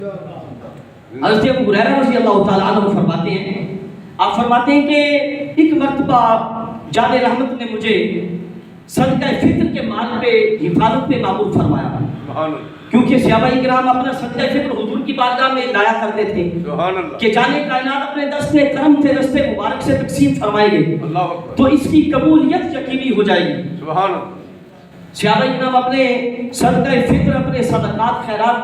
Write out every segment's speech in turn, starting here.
حضرت ابو ہریرہ رضی اللہ تعالیٰ عنہ فرماتے ہیں، آپ فرماتے ہیں کہ ایک مرتبہ جان رحمت نے مجھے صدقہ فطر کے مال پہ حفاظت پہ معمور فرمایا، کیونکہ صحابہ کرام اپنا صدقہ فطر حضور کی بارگاہ میں لایا کرتے تھے کہ جانے کائنات اپنے دست کرم سے دست مبارک سے تقسیم فرمائے گے تو اس کی قبولیت یقینی ہو جائے گی۔ صحابہ کرام اپنے صدقہ فطر، اپنے صدقات خیرات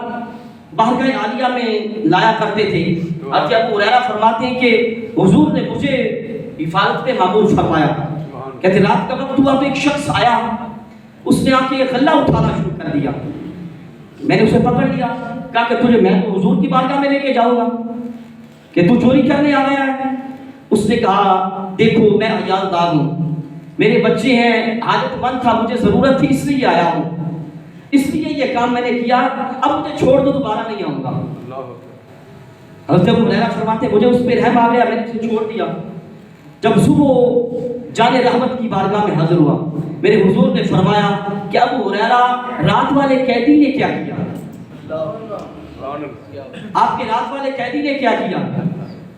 بارگاہ عالیہ میں لایا کرتے تھے۔ حضرت ابو ہریرہ فرماتے ہیں کہ حضور نے مجھے حفاظت پہ معمور فرمایا، کہتے رات کا وقت ہوا تو ایک شخص آیا، اس نے آ کے غلہ اٹھانا شروع کر دیا، میں نے اسے پکڑ لیا، کہا کہ تجھے میں تو حضور کی بارگاہ میں لے کے جاؤں گا کہ تو چوری کرنے آ گیا ہے۔ اس نے کہا دیکھو میں عیال دار ہوں، میرے بچے ہیں، حاجت مند تھا، مجھے ضرورت تھی اس لیے آیا ہوں، اس لیے یہ کام میں نے کیا، اب مجھے چھوڑ دو دوبارہ نہیں آؤں گا۔ حضرت ابو ہریرہ فرماتے ہیں مجھے اس پہ رحم آ گیا، میں نے اسے چھوڑ دیا۔ جب صبح جان رحمت کی بارگاہ میں حاضر ہوا، میرے حضور نے فرمایا کہ ابو ہریرہ رات والے قیدی نے کیا کیا؟ آپ کے رات والے قیدی نے کیا کیا؟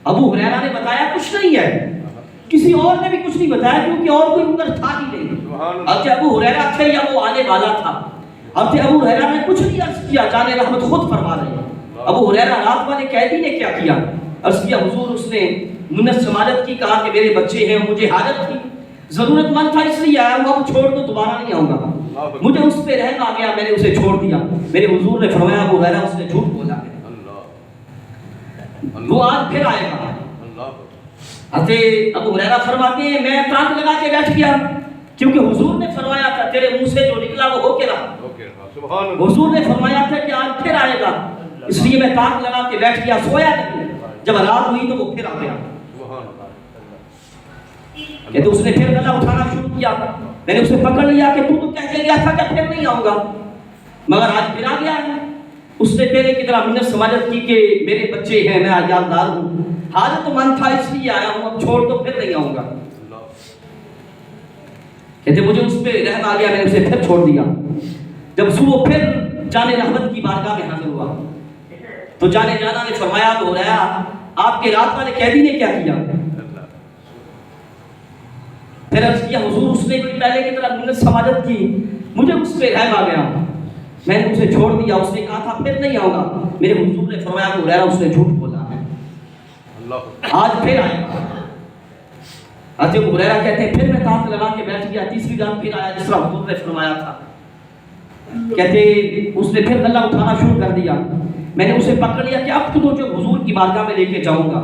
ابو ہریرہ نے بتایا کچھ نہیں ہے، کسی اور نے بھی کچھ نہیں بتایا کیونکہ اور کوئی اندر تھا ہی نہیں۔ حضرت ابو ہریرہ تھے یا وہ آنے والا تھا؟ حضرت ابو ہریرہ نے کچھ نہیں عرض کیا، جان رحمت خود فرما رہے ہیں۔ ابو ہریرہ رات والے قیدی نے کیا کیا؟ عرض کیا حضور اس نے منت سماجت کی، کہا کہ میرے بچے ہیں، مجھے حاجت تھی، ضرورت مند تھا اس لیے آیا ہوں، اب چھوڑ دو دوبارہ نہیں آؤں گا۔ مجھے اس پہ رحم آ گیا، میں نے اسے چھوڑ دیا۔ میرے حضور نے فرمایا ابو ہریرہ اس نے جھوٹ بولا ہے، وہ آج پھر آئے گا۔ حضرت ابو ہریرہ فرماتے ہیں میں تاک لگا کے بیٹھ گیا، کیونکہ حضور نے فرمایا تھا تیرے منہ سے جو نکلا وہ ہو کے رہا۔ حضور نے فرمایا تھا کہ آج پھر آئے گا، اس لیے میں تاک لگا کے بیٹھ گیا، سویا نہیں۔ جب رات ہوئی تو وہ پھر آ گیا، کہ تو اس نے پھر گلا اٹھانا شروع کیا، میں نے اسے پکڑ لیا کہ تو کہہ کے گیا تھا کہ پھر نہیں آؤں گا، مگر آج پھر آ گیا ہے۔ اس نے پہلے کی طرح منت سماجت کی کہ میرے بچے ہیں، میں عیال دار ہوں، حاجت مند تھا اس لیے آیا ہوں، اب چھوڑ تو پھر نہیں آؤں گا۔ کہتے مجھے اس پہ رحم آ گیا، میں نے اسے پھر چھوڑ دیا۔ جب صبح پھر جان رحمت کی بارگاہ میں حاضر ہوا تو جانے جانا نے فرمایا تو ہو رہا آپ کے رات والے قیدی نے کیا کیا؟ پھر عرض کیا حضور اس نے پہلے کی طرح منت سماجت کی، مجھے اس پہ رحم آ گیا، میں نے اسے چھوڑ دیا، اس نے کہا تھا پھر نہیں آؤں گا۔ میرے حضور نے فرمایا ہو رہا اس نے جھوٹ بولا ہے، آج پھر آئے گا۔ حضرت ابو ہریرہ کہتے ہیں پھر میں تاک لگا کے بیٹھ گیا، تیسری رات پھر آیا جس طرح حضور نے فرمایا تھا۔ کہتے اس نے پھر گلا اٹھانا شروع کر دیا، میں نے اسے پکڑ لیا کہ اب تو جو حضور کی بارگاہ میں لے کے جاؤں گا،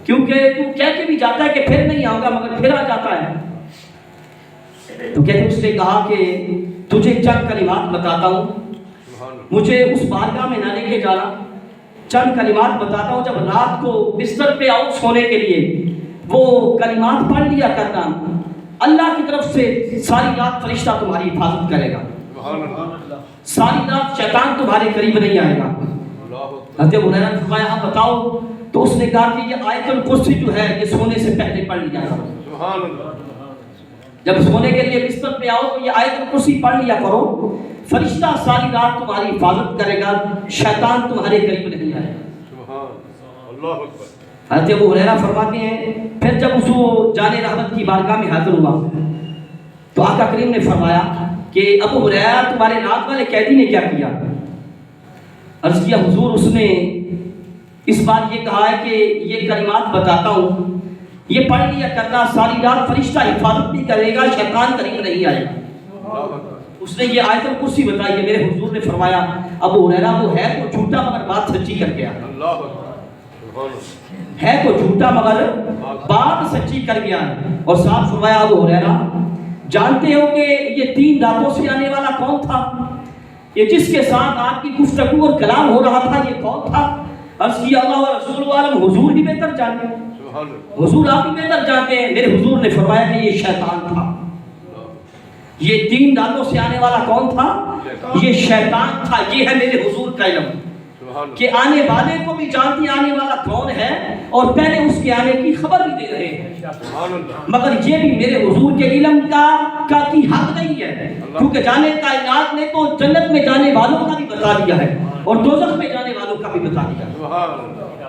کیونکہ تو کہہ کے بھی جاتا ہے کہ پھر نہیں آؤں گا مگر پھر آ جاتا ہے۔ تو کہتے اس نے کہا کہ تجھے چند کلمات بتاتا ہوں، مجھے اس بارگاہ میں نہ لے کے جانا، چند کلمات بتاتا ہوں، جب رات کو بستر پہ آؤ سونے کے لیے وہ کلمات پڑھ لیا کرنا، اللہ کی طرف سے ساری رات فرشتہ تمہاری حفاظت کرے گا، ساری رات شیطان تمہارے قریب نہیں آئے گا۔ حضرت ابو ہریرہ نے فرمایا ہاں بتاؤ، تو اس نے کہا کہ یہ آیت الکرسی جو ہے یہ سونے سے پہلے پڑھ لیا کرو، جب سونے کے لیے بستر پہ آؤ تو یہ آیت الکرسی پڑھ لیا کرو، فرشتہ ساری رات تمہاری حفاظت کرے گا، شیطان تمہارے قریب نہیں آئے گا۔ حضرت ابو ہریرہ فرماتے ہیں پھر جب اس جان رحمت کی بارگاہ میں حاضر ہوا تو آقا کریم نے فرمایا کہ ابو ہریرہ تمہارے رات والے قیدی نے کیا کیا؟ عرض کیا حضور اس نے اس بات یہ کہا ہے کہ یہ کلمات بتاتا ہوں، یہ پڑھ لیا کرنا، ساری رات فرشتہ حفاظت بھی کرے گا، شیطان قریب نہیں آئے گا۔ اس نے یہ آیت الکرسی بتائی ہے۔ میرے حضور نے فرمایا ابو ہریرہ وہ ہے تو جھوٹا مگر بات سچی کر گیا، ہے تو جھوٹا مگر بات سچی کر گیا۔ اور ساتھ فرمایا ابو ہریرہ جانتے ہو کہ یہ 3 راتوں سے آنے والا کون تھا؟ یہ جس کے ساتھ آپ کی گفتگو اور کلام ہو رہا تھا یہ کون تھا؟ عرض کیا اللہ و رسول عالم، حضور ہی بہتر جانتے ہیں، حضور آپ ہی بہتر جانتے ہیں۔ میرے حضور نے فرمایا کہ یہ شیطان تھا۔ یہ 3 راتوں سے آنے والا کون تھا؟ یہ شیطان تھا۔ یہ ہے میرے حضور کا علم کہ آنے والے کو بھی جانتی آنے والا کون ہے اور پہلے اس کے آنے کی خبر بھی دے رہے ہیں، مگر یہ بھی میرے حضور کے علم کا کی حق نہیں ہے، کیونکہ جانے کائنات نے تو جنت میں جانے والوں کا بھی بتا دیا ہے اور دوزخ میں جانے والوں کا بھی بتا دیا۔